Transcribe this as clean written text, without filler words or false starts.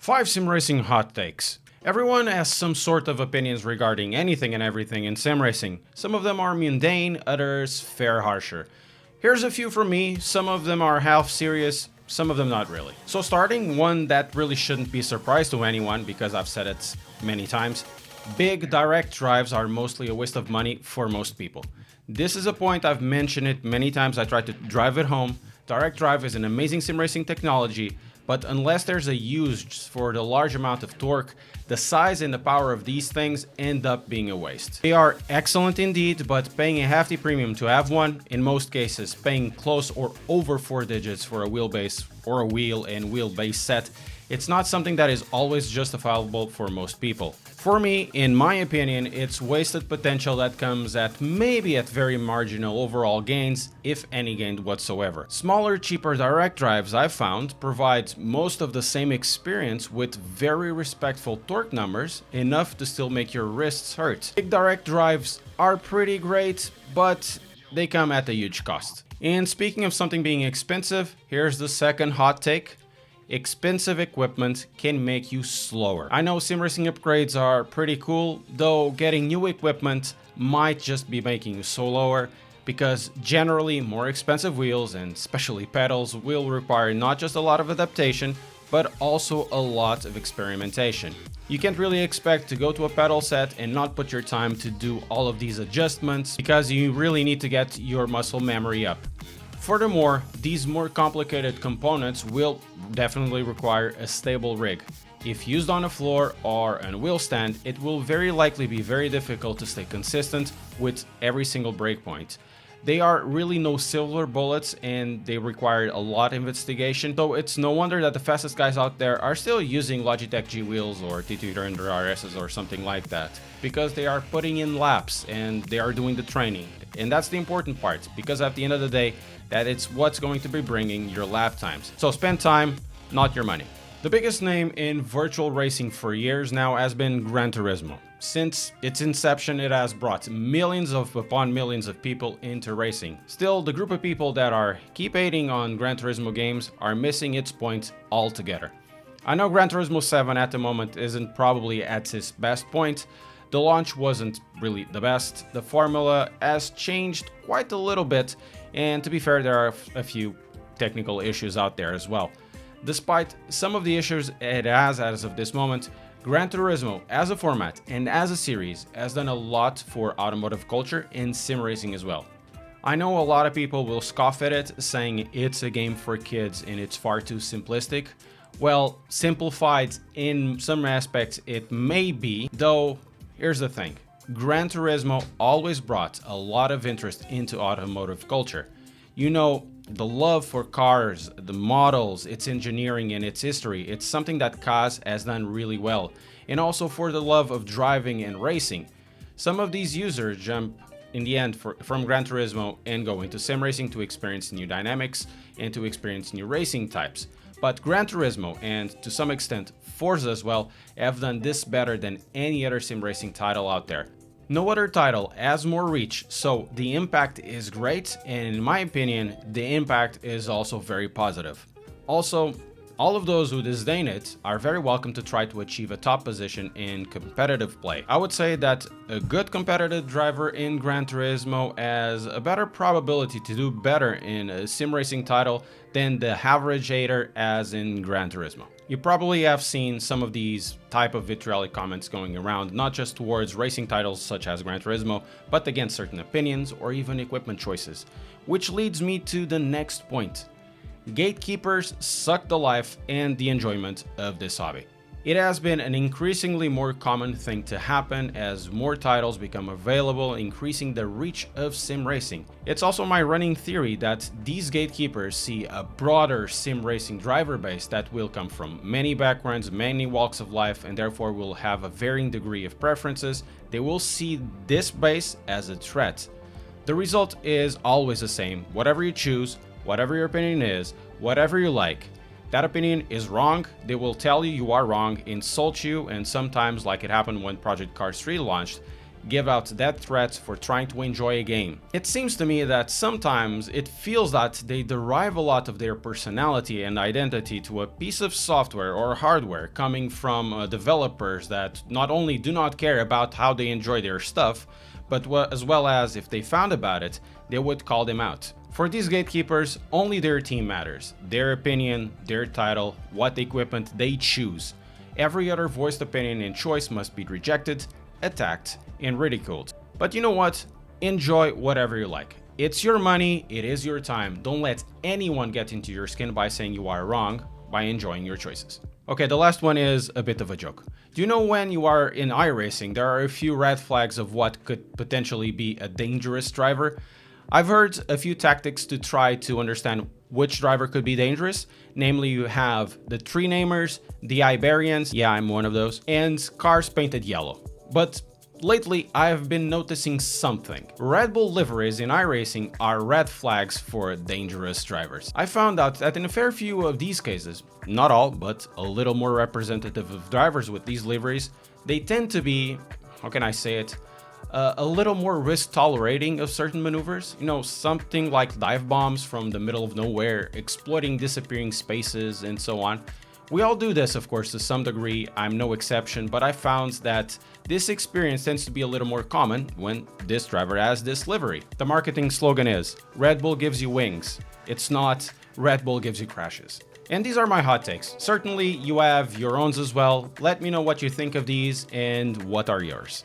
5 sim racing hot takes. Everyone has some sort of opinions regarding anything and everything in sim racing. Some of them are mundane, others fare harsher. Here's a few from me, some of them are half serious, some of them not really. So starting, one that really shouldn't be a surprise to anyone because I've said it many times, big direct drives are mostly a waste of money for most people. This is a point I've mentioned it many times, I try to drive it home. Direct drive is an amazing sim racing technology, but unless there's a use for the large amount of torque, the size and the power of these things end up being a waste. They are excellent indeed, but paying a hefty premium to have one, in most cases paying close or over 4 digits for a wheelbase or a wheel and wheelbase set, it's not something that is always justifiable for most people. For me, in my opinion, it's wasted potential that comes at very marginal overall gains, if any gain whatsoever. Smaller, cheaper direct drives, I've found, provide most of the same experience with very respectful torque numbers, enough to still make your wrists hurt. Big direct drives are pretty great, but they come at a huge cost. And speaking of something being expensive, here's the second hot take. Expensive equipment can make you slower. I know sim racing upgrades are pretty cool, though getting new equipment might just be making you slower, because generally more expensive wheels and especially pedals will require not just a lot of adaptation, but also a lot of experimentation. You can't really expect to go to a pedal set and not put your time to do all of these adjustments, because you really need to get your muscle memory up. Furthermore, these more complicated components will definitely require a stable rig. If used on a floor or on a wheel stand, it will very likely be very difficult to stay consistent with every single breakpoint. They are really no silver bullets and they require a lot of investigation, so it's no wonder that the fastest guys out there are still using Logitech G wheels or T200 RSs or something like that, because they are putting in laps and they are doing the training. And that's the important part, because at the end of the day, that it's what's going to be bringing your lap times. So spend time, not your money. The biggest name in virtual racing for years now has been Gran Turismo. Since its inception, it has brought millions upon millions of people into racing. Still, the group of people that keep hating on Gran Turismo games are missing its point altogether. I know Gran Turismo 7 at the moment isn't probably at its best point. The launch wasn't really the best. The formula has changed quite a little bit, and to be fair, there are a few technical issues out there as well. Despite some of the issues it has as of this moment, Gran Turismo as a format and as a series has done a lot for automotive culture and sim racing as well. I know a lot of people will scoff at it, saying it's a game for kids and it's far too simplistic. Well, simplified in some aspects it may be, though here's the thing. Gran Turismo always brought a lot of interest into automotive culture. You know, the love for cars, the models, its engineering and its history, it's something that Kaz has done really well. And also for the love of driving and racing. Some of these users jump in the end from Gran Turismo and go into sim racing to experience new dynamics and to experience new racing types. But Gran Turismo, and to some extent Forza as well, have done this better than any other sim racing title out there. No other title has more reach, so the impact is great, and in my opinion, the impact is also very positive. Also, all of those who disdain it are very welcome to try to achieve a top position in competitive play. I would say that a good competitive driver in Gran Turismo has a better probability to do better in a sim racing title than the average hater has in Gran Turismo. You probably have seen some of these type of vitriolic comments going around, not just towards racing titles such as Gran Turismo, but against certain opinions or even equipment choices. Which leads me to the next point. Gatekeepers suck the life and the enjoyment of this hobby. It has been an increasingly more common thing to happen as more titles become available, increasing the reach of sim racing. It's also my running theory that these gatekeepers see a broader sim racing driver base that will come from many backgrounds, many walks of life, and therefore will have a varying degree of preferences. They will see this base as a threat. The result is always the same. Whatever you choose, whatever your opinion is, whatever you like, that opinion is wrong. They will tell you you are wrong, insult you, and sometimes, like it happened when Project Cars 3 launched, give out death threats for trying to enjoy a game. It seems to me that sometimes it feels that they derive a lot of their personality and identity to a piece of software or hardware coming from developers that not only do not care about how they enjoy their stuff, but as well as if they found about it, they would call them out. For these gatekeepers, only their team matters, their opinion, their title, what equipment they choose. Every other voiced opinion and choice must be rejected, attacked, and ridiculed. But you know what? Enjoy whatever you like. It's your money, it is your time. Don't let anyone get into your skin by saying you are wrong by enjoying your choices. Okay, the last one is a bit of a joke. Do you know when you are in iRacing, there are a few red flags of what could potentially be a dangerous driver? I've heard a few tactics to try to understand which driver could be dangerous. Namely, you have the tree namers, the Iberians, yeah, I'm one of those, and cars painted yellow. But lately, I've been noticing something. Red Bull liveries in iRacing are red flags for dangerous drivers. I found out that in a fair few of these cases, not all, but a little more representative of drivers with these liveries, they tend to be, how can I say it, a little more risk tolerating of certain maneuvers. You know, something like dive bombs from the middle of nowhere, exploiting disappearing spaces, and so on. We all do this, of course, to some degree. I'm no exception, but I found that this experience tends to be a little more common when this driver has this livery. The marketing slogan is, Red Bull gives you wings. It's not, Red Bull gives you crashes. And these are my hot takes. Certainly, you have your own as well. Let me know what you think of these and what are yours.